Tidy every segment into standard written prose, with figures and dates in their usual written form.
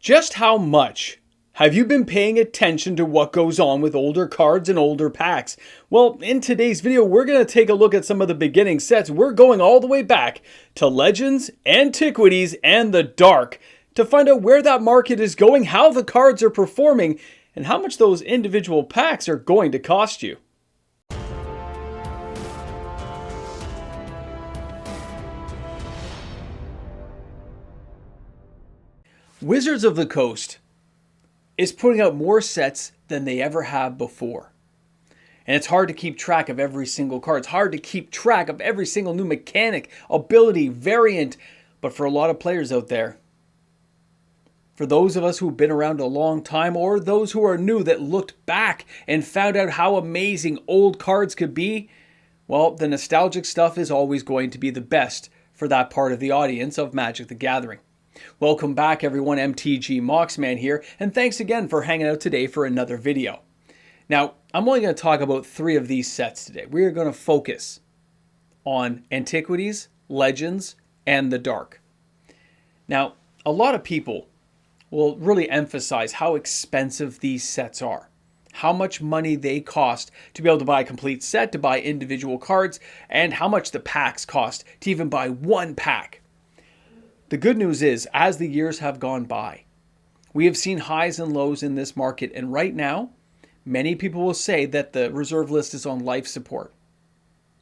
Just how much have you been paying attention to what goes on with older cards and older packs? Well, in today's video, we're going to take a look at some of the beginning sets. We're going all the way back to Legends, Antiquities, and the Dark to find out where that market is going, how the cards are performing, and how much those individual packs are going to cost you. Wizards of the Coast is putting out more sets than they ever have before. And it's hard to keep track of every single card. It's hard to keep track of every single new mechanic, ability, variant. But for a lot of players out there, for those of us who've been around a long time or those who are new that looked back and found out how amazing old cards could be, well, the nostalgic stuff is always going to be the best for that part of the audience of Magic the Gathering. Welcome back everyone, mtgnews here, and thanks again for hanging out today for another video. Now, I'm only going to talk about 3 of these sets today. We are going to focus on Antiquities, Legends, and the Dark. Now, a lot of people will really emphasize how expensive these sets are. How much money they cost to be able to buy a complete set, to buy individual cards, and how much the packs cost to even buy one pack. The good news is, as the years have gone by, we have seen highs and lows in this market, and right now, many people will say that the reserve list is on life support.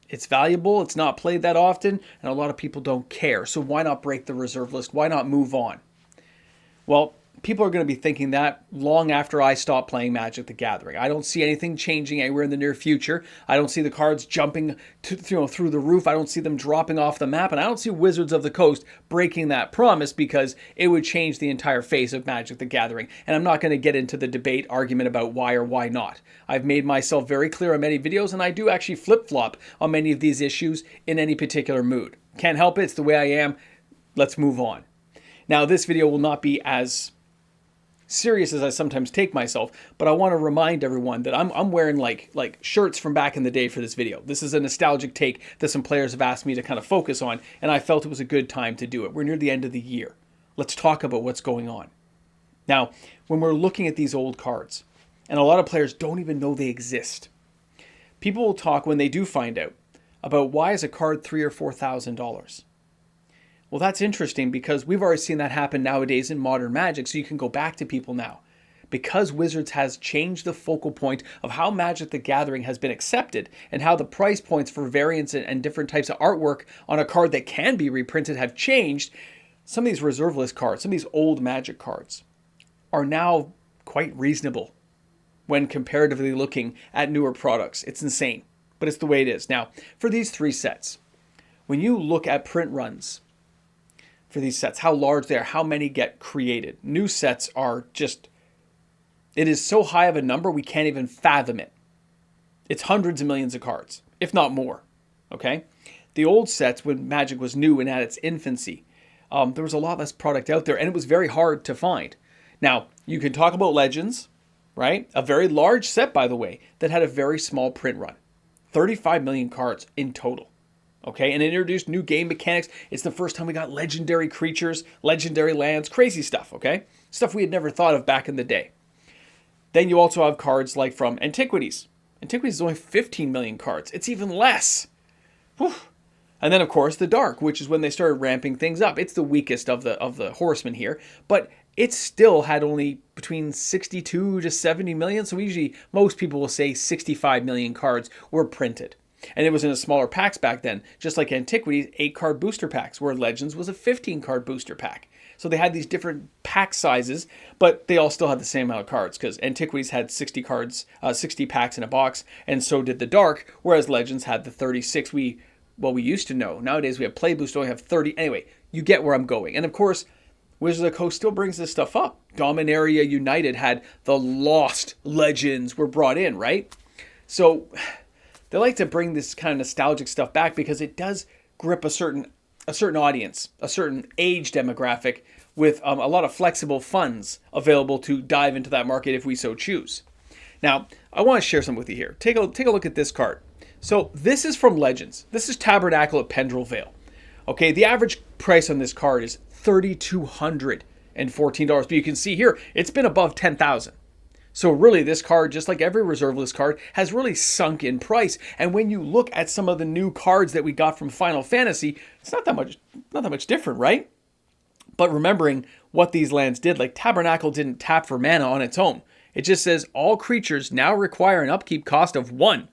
It's valuable, it's not played that often, and a lot of people don't care, so why not break the reserve list? Why not move on? Well, people are going to be thinking that long after I stop playing Magic the Gathering. I don't see anything changing anywhere in the near future. I don't see the cards jumping through the roof. I don't see them dropping off the map. And I don't see Wizards of the Coast breaking that promise because it would change the entire face of Magic the Gathering. And I'm not going to get into the debate argument about why or why not. I've made myself very clear on many videos, and I do actually flip-flop on many of these issues in any particular mood. Can't help it. It's the way I am. Let's move on. Now, this video will not be as serious as I sometimes take myself, but I want to remind everyone that I'm wearing like shirts from back in the day for this video. This is a nostalgic take that some players have asked me to kind of focus on, and I felt it was a good time to do it. We're near the end of the year. Let's talk about what's going on. Now, when we're looking at these old cards, and a lot of players don't even know they exist, people will talk when they do find out about why is a card $3,000 or $4,000. Well, that's interesting because we've already seen that happen nowadays in modern Magic, so you can go back to people now. Because Wizards has changed the focal point of how Magic the Gathering has been accepted and how the price points for variants and different types of artwork on a card that can be reprinted have changed, some of these reserve list cards, some of these old Magic cards are now quite reasonable when comparatively looking at newer products. It's insane, but it's the way it is. Now, for these 3 sets, when you look at print runs, for these sets, how large they are, how many get created. New sets are just, it is so high of a number, we can't even fathom it. It's hundreds of millions of cards, if not more, okay? The old sets, when Magic was new and at its infancy, there was a lot less product out there, and it was very hard to find. Now, you can talk about Legends, right? A very large set, by the way, that had a very small print run. 35 million cards in total. Okay, and it introduced new game mechanics. It's the first time we got legendary creatures, legendary lands, crazy stuff, okay? Stuff we had never thought of back in the day. Then you also have cards like from Antiquities. Antiquities is only 15 million cards. It's even less. Whew. And then, of course, the Dark, which is when they started ramping things up. It's the weakest of the horsemen here, but it still had only between 62 to 70 million. So most people will say 65 million cards were printed. And it was in a smaller packs back then, just like Antiquities, 8-card booster packs, where Legends was a 15-card booster pack. So they had these different pack sizes, but they all still had the same amount of cards, because Antiquities had 60 cards, 60 packs in a box, and so did the Dark, whereas Legends had the 36 we used to know. Nowadays we have Play Boost, only have 30. Anyway, you get where I'm going. And of course, Wizards of the Coast still brings this stuff up. Dominaria United had the Lost Legends were brought in, right? So they like to bring this kind of nostalgic stuff back because it does grip a certain audience, a certain age demographic with a lot of flexible funds available to dive into that market if we so choose. Now, I want to share something with you here. Take a look at this card. So this is from Legends. This is Tabernacle at Pendrell Vale. Okay, the average price on this card is $3,200 $14. But you can see here, it's been above 10,000. So really, this card, just like every reserve list card, has really sunk in price. And when you look at some of the new cards that we got from Final Fantasy, it's not that much different, right? But remembering what these lands did, like Tabernacle didn't tap for mana on its own. It just says all creatures now require an upkeep cost of 1,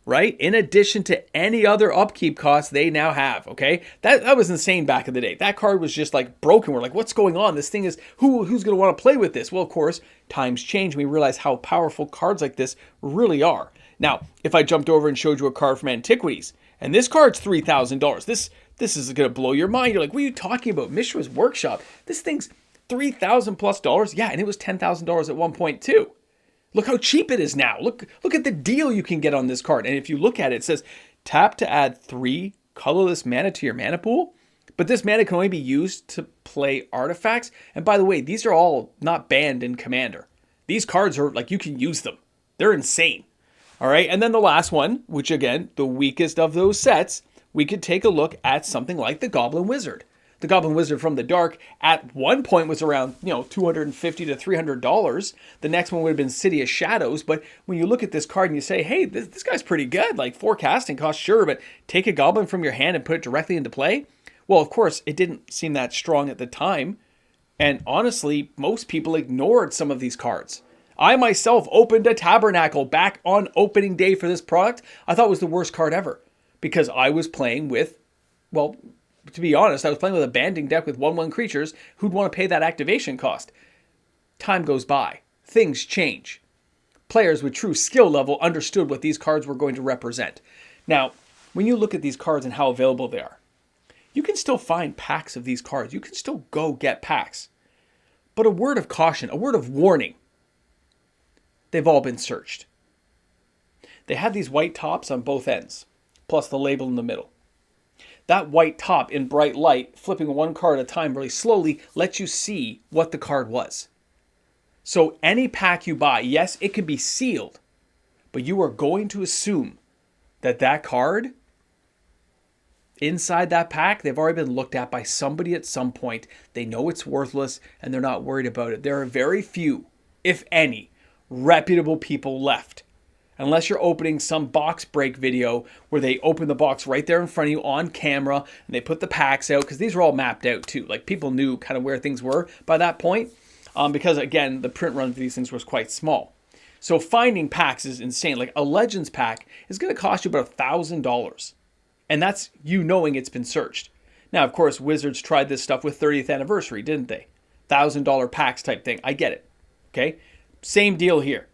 right? In addition to any other upkeep costs they now have, okay? That was insane back in the day. That card was just like broken. We're like, what's going on? This thing is, who's going to want to play with this? Well, of course, times change. We realize how powerful cards like this really are. Now, if I jumped over and showed you a card from Antiquities, and this card's $3,000, this is going to blow your mind. You're like, what are you talking about? Mishra's Workshop. This thing's $3,000 plus. Yeah, and it was $10,000 at one point too. Look how cheap it is now. Look at the deal you can get on this card. And if you look at it, it says tap to add 3 colorless mana to your mana pool. But this mana can only be used to play artifacts. And by the way, these are all not banned in Commander. These cards are like, you can use them. They're insane. All right. And then the last one, which again, the weakest of those sets, we could take a look at something like the Goblin Wizard. The Goblin Wizard from the Dark at one point was around, $250 to $300. The next one would have been City of Shadows. But when you look at this card and you say, hey, this guy's pretty good. Like 4 casting costs, sure, but take a Goblin from your hand and put it directly into play. Well, of course, it didn't seem that strong at the time. And honestly, most people ignored some of these cards. I myself opened a Tabernacle back on opening day for this product. I thought it was the worst card ever because I was playing with, well, to be honest, I was playing with a banding deck with 1/1 creatures who'd want to pay that activation cost. Time goes by. Things change. Players with true skill level understood what these cards were going to represent. Now, when you look at these cards and how available they are, you can still find packs of these cards. You can still go get packs. But a word of caution, a word of warning. They've all been searched. They have these white tops on both ends, plus the label in the middle. That white top in bright light, flipping one card at a time really slowly, lets you see what the card was. So any pack you buy, yes, it can be sealed, but you are going to assume that that card, inside that pack, they've already been looked at by somebody at some point. They know it's worthless and they're not worried about it. There are very few, if any, reputable people left. Unless you're opening some box break video where they open the box right there in front of you on camera and they put the packs out, because these are all mapped out too. Like people knew kind of where things were by that point, because again, the print run for these things was quite small. So finding packs is insane. Like a Legends pack is going to cost you about $1,000. And that's you knowing it's been searched. Now, of course, Wizards tried this stuff with 30th anniversary, didn't they? $1,000 packs type thing. I get it. Okay. Same deal here.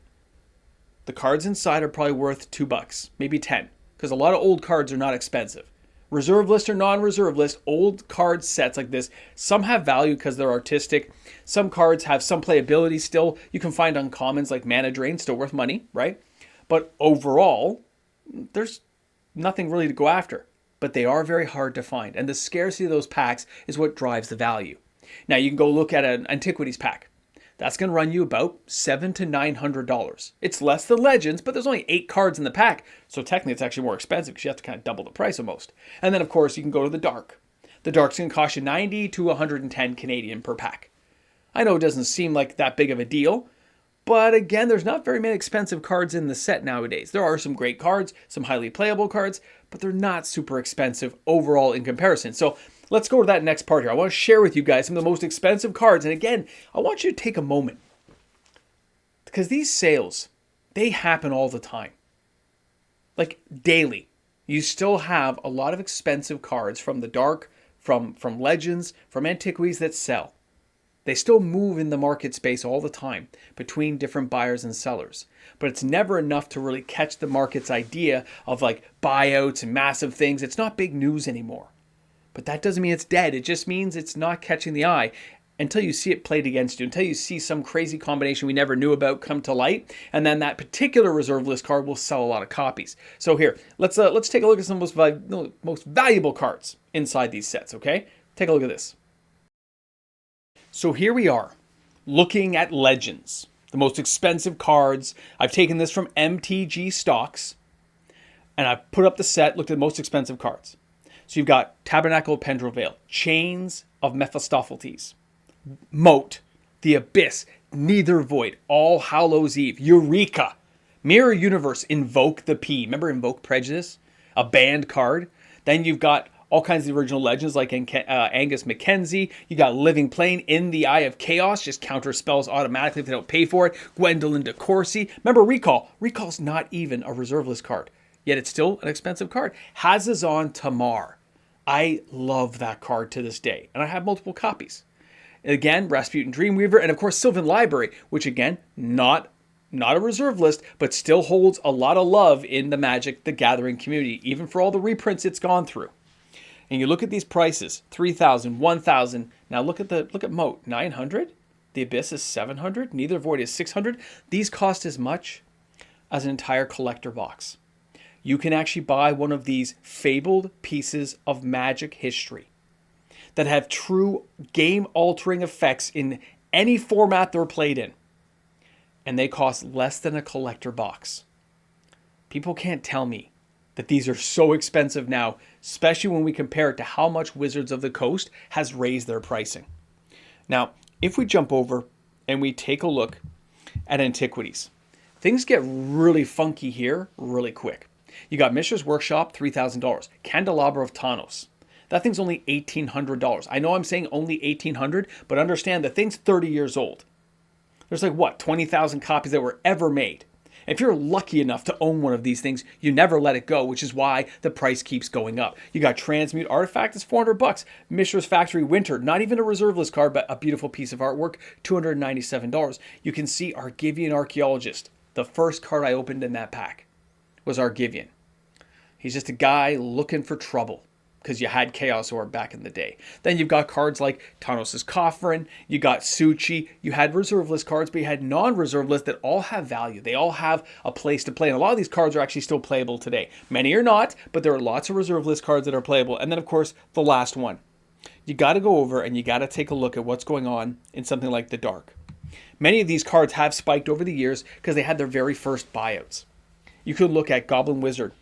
The cards inside are probably worth $2, maybe 10, because a lot of old cards are not expensive. Reserve list or non-reserve list, old card sets like this, some have value because they're artistic. Some cards have some playability still. You can find uncommons like Mana Drain, still worth money, right? But overall, there's nothing really to go after. But they are very hard to find, and the scarcity of those packs is what drives the value. Now you can go look at an Antiquities pack. That's going to run you about $700 to $900. It's less than Legends, but there's only 8 cards in the pack. So technically it's actually more expensive because you have to kind of double the price almost. And then of course you can go to the Dark. The Dark's going to cost you 90 to 110 Canadian per pack. I know it doesn't seem like that big of a deal, but again, there's not very many expensive cards in the set nowadays. There are some great cards, some highly playable cards, but they're not super expensive overall in comparison. So let's go to that next part here. I want to share with you guys some of the most expensive cards. And again, I want you to take a moment, because these sales, they happen all the time. Like daily. You still have a lot of expensive cards from the Dark, from Legends, from Antiquities that sell. They still move in the market space all the time between different buyers and sellers. But it's never enough to really catch the market's idea of like buyouts and massive things. It's not big news anymore. But that doesn't mean it's dead. It just means it's not catching the eye until you see it played against you, until you see some crazy combination we never knew about come to light, and then that particular reserve list card will sell a lot of copies. So here, let's take a look at some of the most valuable cards inside these sets, okay? Take a look at this. So here we are, looking at Legends, the most expensive cards. I've taken this from MTG stocks, and I've put up the set, looked at the most expensive cards. So you've got Tabernacle of Pendrell Vale, Chains of Mephistopheles, Moat, the Abyss, Neither Void, All Hallows Eve, Eureka, Mirror Universe, Invoke the P. Remember Invoke Prejudice? A banned card. Then you've got all kinds of the original legends like Angus Mackenzie. You got Living Plane, In the Eye of Chaos, just counter spells automatically if they don't pay for it. Gwendolyn de Courcy. Remember Recall? Recall's not even a reserve list card, yet it's still an expensive card. Hazazon Tamar. I love that card to this day, and I have multiple copies. Again, Rasputin Dreamweaver, and of course Sylvan Library, which again, not a reserve list, but still holds a lot of love in the Magic the Gathering community, even for all the reprints it's gone through. And you look at these prices, 3,000, 1,000. Now look at Moat, 900. The Abyss is 700. Neither Void is 600. These cost as much as an entire collector box. You can actually buy one of these fabled pieces of Magic history that have true game-altering effects in any format they're played in. And they cost less than a collector box. People can't tell me that these are so expensive now, especially when we compare it to how much Wizards of the Coast has raised their pricing. Now, if we jump over and we take a look at Antiquities, things get really funky here really quick. You got Mishra's Workshop, $3,000. Candelabra of Tanos. That thing's only $1,800. I know I'm saying only $1,800, but understand the thing's 30 years old. There's like, what, 20,000 copies that were ever made. If you're lucky enough to own one of these things, you never let it go, which is why the price keeps going up. You got Transmute Artifact, it's $400. Mishra's Factory Winter, not even a reserve list card, but a beautiful piece of artwork, $297. You can see Argivian Archaeologist. The first card I opened in that pack was Argivian. He's just a guy looking for trouble, because you had Chaos Orb back in the day. Then you've got cards like Tanos' Coffin, you got Suchi, you had reserve list cards, but you had non-reserve lists that all have value. They all have a place to play, and a lot of these cards are actually still playable today. Many are not, but there are lots of reserve list cards that are playable. And then, of course, the last one. You got to go over and you got to take a look at what's going on in something like the Dark. Many of these cards have spiked over the years because they had their very first buyouts. You could look at Goblin Wizard.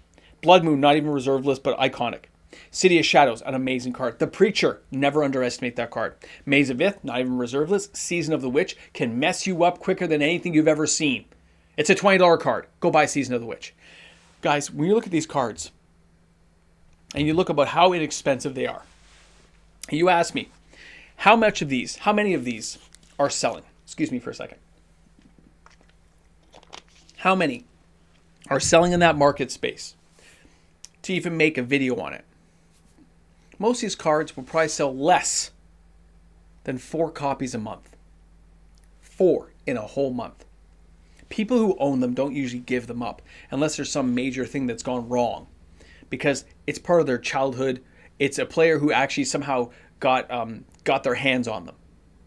Blood Moon, not even reserve list, but iconic. City of Shadows, an amazing card. The Preacher, never underestimate that card. Maze of Ith, not even reserve list. Season of the Witch can mess you up quicker than anything you've ever seen. It's a $20 card. Go buy Season of the Witch. Guys, when you look at these cards, and you look about how inexpensive they are, and you ask me, how many of these are selling? Excuse me for a second. How many are selling in that market space to even make a video on it? Most of these cards will probably sell less than 4 copies a month. 4 in a whole month. People who own them don't usually give them up unless there's some major thing that's gone wrong, because it's part of their childhood. It's a player who actually somehow got their hands on them,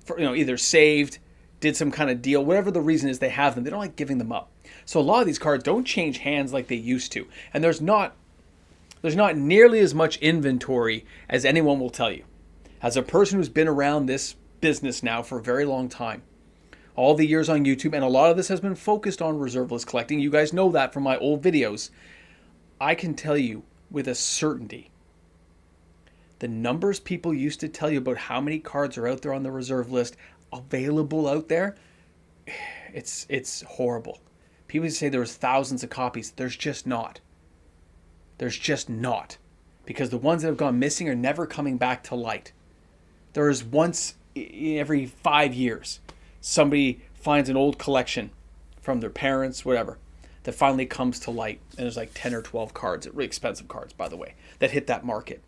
for, either saved, did some kind of deal, whatever the reason is they have them. They don't like giving them up. So a lot of these cards don't change hands like they used to, and there's not nearly as much inventory as anyone will tell you. As a person who's been around this business now for a very long time, all the years on YouTube, and a lot of this has been focused on reserve list collecting. You guys know that from my old videos. I can tell you with a certainty, the numbers people used to tell you about how many cards are out there on the reserve list available out there, it's horrible. People say there's thousands of copies. There's just not. There's just not. Because the ones that have gone missing are never coming back to light. There is once every 5 years, somebody finds an old collection from their parents, whatever, that finally comes to light. And there's like 10 or 12 cards, really expensive cards, by the way, that hit that market.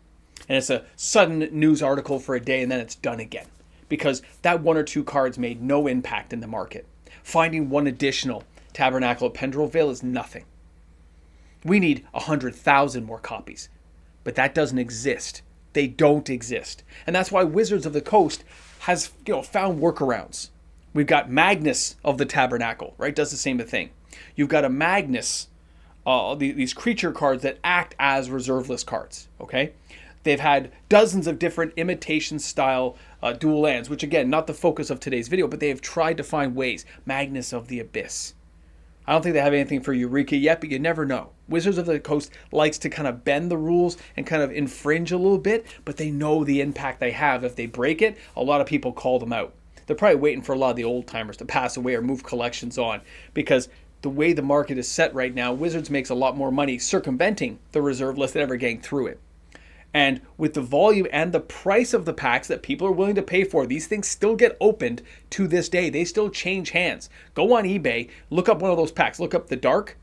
And it's a sudden news article for a day, and then it's done again. Because that 1 or 2 cards made no impact in the market. Finding one additional Tabernacle of Pendrell Vale is nothing. We need 100,000 more copies. But that doesn't exist. They don't exist. And that's why Wizards of the Coast has found workarounds. We've got Magnus of the Tabernacle, right? Does the same thing. You've got a Magnus, these creature cards that act as reserve list cards, okay? They've had dozens of different imitation style dual lands, which again, not the focus of today's video, but they have tried to find ways. Magnus of the Abyss. I don't think they have anything for Eureka yet, but you never know. Wizards of the Coast likes to kind of bend the rules and kind of infringe a little bit, but they know the impact they have. If they break it, a lot of people call them out. They're probably waiting for a lot of the old timers to pass away or move collections on, because the way the market is set right now, Wizards makes a lot more money circumventing the reserve list than ever getting through it. And with the volume and the price of the packs that people are willing to pay for, these things still get opened to this day. They still change hands. Go on eBay, look up one of those packs. Look up the Dark,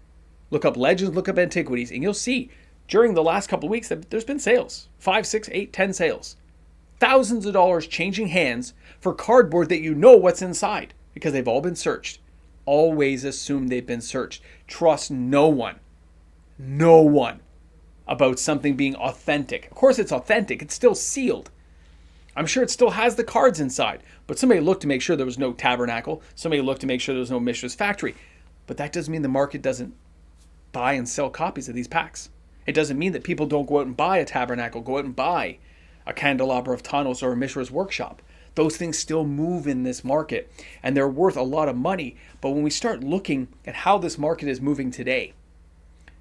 look up Legends, look up Antiquities, and you'll see during the last couple of weeks that there's been sales. 5, 6, 8, 10 sales. Thousands of dollars changing hands for cardboard that you know what's inside because they've all been searched. Always assume they've been searched. Trust no one about something being authentic. Of course it's authentic. It's still sealed. I'm sure it still has the cards inside. But somebody looked to make sure there was no Tabernacle. Somebody looked to make sure there was no Mishra's Factory. But that doesn't mean the market doesn't buy and sell copies of these packs. It doesn't mean that people don't go out and buy a Tabernacle, go out and buy a Candelabra of Tanos or a Mishra's Workshop. Those things still move in this market. And they're worth a lot of money. But when we start looking at how this market is moving today,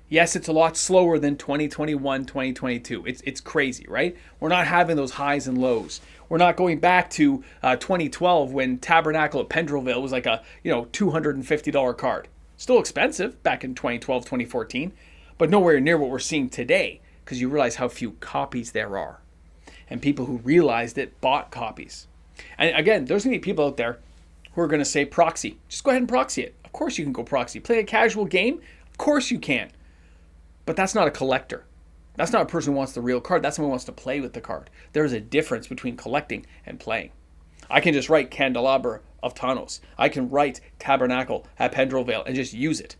yes, it's a lot slower than 2021, 2022. It's crazy, right? We're not having those highs and lows. We're not going back to 2012 when Tabernacle at Pendrellville was like a $250 card. Still expensive back in 2012, 2014, but nowhere near what we're seeing today because you realize how few copies there are. And people who realized it bought copies. And again, there's going to be people out there who are going to say proxy. Just go ahead and proxy it. Of course you can go proxy. Play a casual game? Of course you can. But that's not a collector. That's not a person who wants the real card. That's someone who wants to play with the card. There is a difference between collecting and playing. I can just write Candelabra of Tanos. I can write Tabernacle at Pendrellvale and just use it.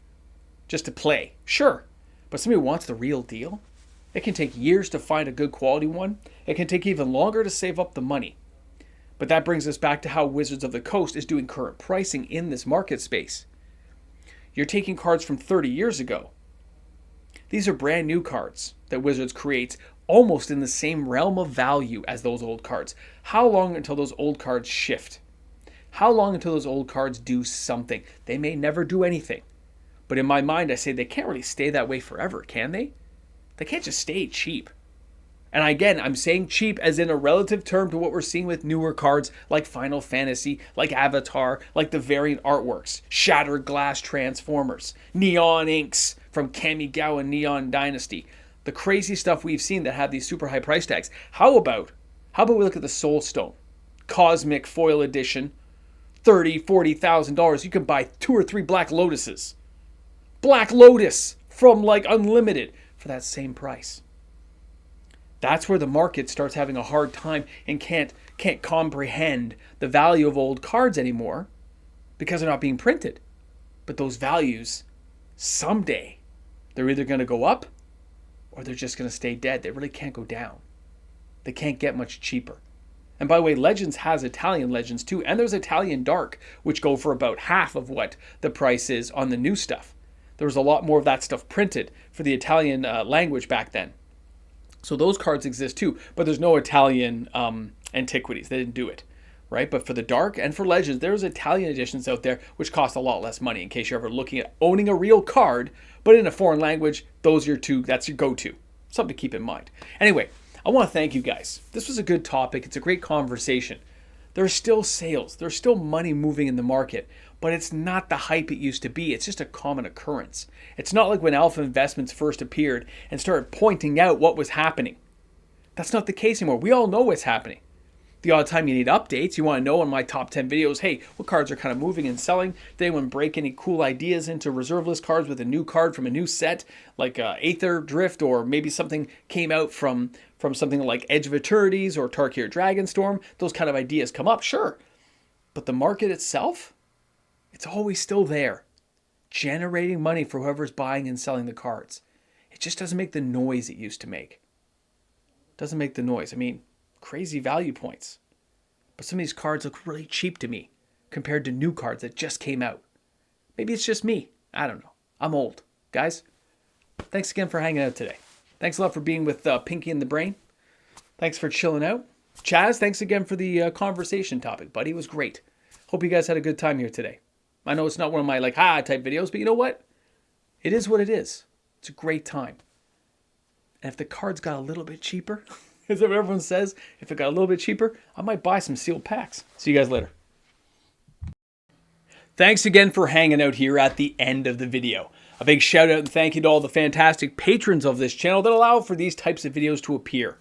Just to play. Sure. But somebody who wants the real deal, it can take years to find a good quality one. It can take even longer to save up the money. But that brings us back to how Wizards of the Coast is doing current pricing in this market space. You're taking cards from 30 years ago. These are brand new cards that Wizards creates almost in the same realm of value as those old cards. How long until those old cards shift? How long until those old cards do something? They may never do anything. But in my mind, I say they can't really stay that way forever, can they? They can't just stay cheap. And again, I'm saying cheap as in a relative term to what we're seeing with newer cards like Final Fantasy, like Avatar, like the variant artworks, Shattered Glass Transformers, Neon Inks from Kamigawa Neon Dynasty. The crazy stuff we've seen that have these super high price tags. How about we look at the Soul Stone, Cosmic Foil Edition, $30,000, $40,000. You can buy 2 or 3 Black Lotuses. Black Lotus from like Unlimited for that same price. That's where the market starts having a hard time and can't comprehend the value of old cards anymore because they're not being printed. But those values, someday, they're either going to go up or they're just going to stay dead. They really can't go down. They can't get much cheaper. And by the way, Legends has Italian Legends too. And there's Italian Dark, which go for about half of what the price is on the new stuff. There was a lot more of that stuff printed for the Italian language back then. So those cards exist too, but there's no Italian Antiquities. They didn't do it, right? But for the Dark and for Legends, there's Italian editions out there which cost a lot less money in case you're ever looking at owning a real card, but in a foreign language, those are your two, that's your go-to. Something to keep in mind. Anyway, I want to thank you guys. This was a good topic. It's a great conversation. There's still sales. There's still money moving in the market, but it's not the hype it used to be. It's just a common occurrence. It's not like when Alpha Investments first appeared and started pointing out what was happening. That's not the case anymore. We all know what's happening. The odd time you need updates, you want to know on my top 10 videos, hey, what cards are kind of moving and selling? Did anyone break any cool ideas into reserve list cards with a new card from a new set, like Aether Drift, or maybe something came out from something like Edge of Eternities or Tarkir Dragonstorm? Those kind of ideas come up, sure. But the market itself, it's always still there, generating money for whoever's buying and selling the cards. It just doesn't make the noise it used to make. Doesn't make the noise. I mean, crazy value points. But some of these cards look really cheap to me compared to new cards that just came out. Maybe it's just me. I don't know. I'm old. Guys, thanks again for hanging out today. Thanks a lot for being with Pinky and the Brain. Thanks for chilling out. Chaz, thanks again for the conversation topic, buddy. It was great. Hope you guys had a good time here today. I know it's not one of my like ha type videos, but you know what? It is what it is. It's a great time. And if the cards got a little bit cheaper, is that what everyone says? If it got a little bit cheaper, I might buy some sealed packs. See you guys later. Thanks again for hanging out here at the end of the video. A big shout out and thank you to all the fantastic patrons of this channel that allow for these types of videos to appear.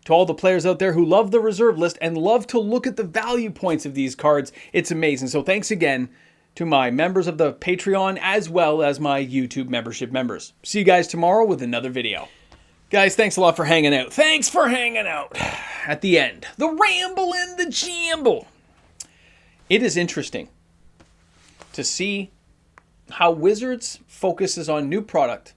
To all the players out there who love the reserve list and love to look at the value points of these cards, it's amazing. So thanks again to my members of the Patreon as well as my YouTube membership members. See you guys tomorrow with another video. Guys, thanks a lot for hanging out. Thanks for hanging out. At the end, the ramble and the jamble. It is interesting to see how Wizards focuses on new product,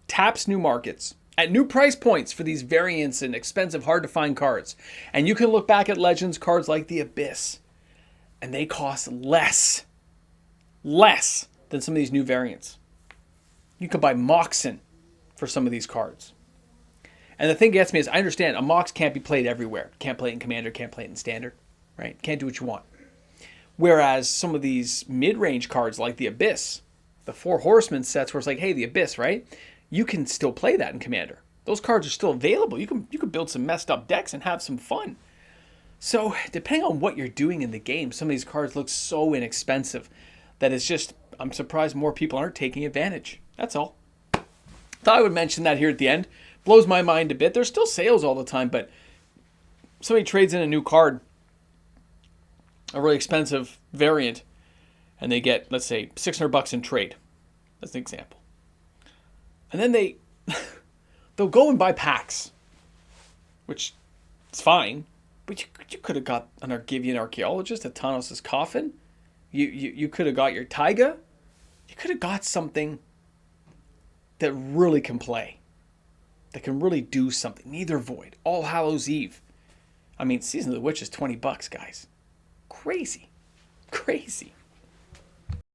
taps new markets, at new price points for these variants and expensive, hard to find cards. And you can look back at Legends cards like the Abyss, and they cost less than some of these new variants. You could buy Moxen for some of these cards. And the thing gets me is I understand a Mox can't be played everywhere. Can't play it in Commander, can't play it in Standard, right? Can't do what you want. Whereas some of these mid-range cards like the Abyss, the Four Horsemen sets where it's like, hey, the Abyss, right? You can still play that in Commander. Those cards are still available. You can build some messed up decks and have some fun. So depending on what you're doing in the game, some of these cards look so inexpensive that it's just, I'm surprised more people aren't taking advantage. That's all. Thought I would mention that here at the end. Blows my mind a bit. There's still sales all the time, but somebody trades in a new card, a really expensive variant, and they get, let's say, $600 in trade. That's an example. And then they'll go and buy packs, which is fine, but you could have got an Argivian Archaeologist, a Thanos' Coffin. You could have got your Taiga. You could have got something that really can play, that can really do something. Neither Void, All Hallows Eve. I mean, Season of the Witch is $20, guys. Crazy. Crazy.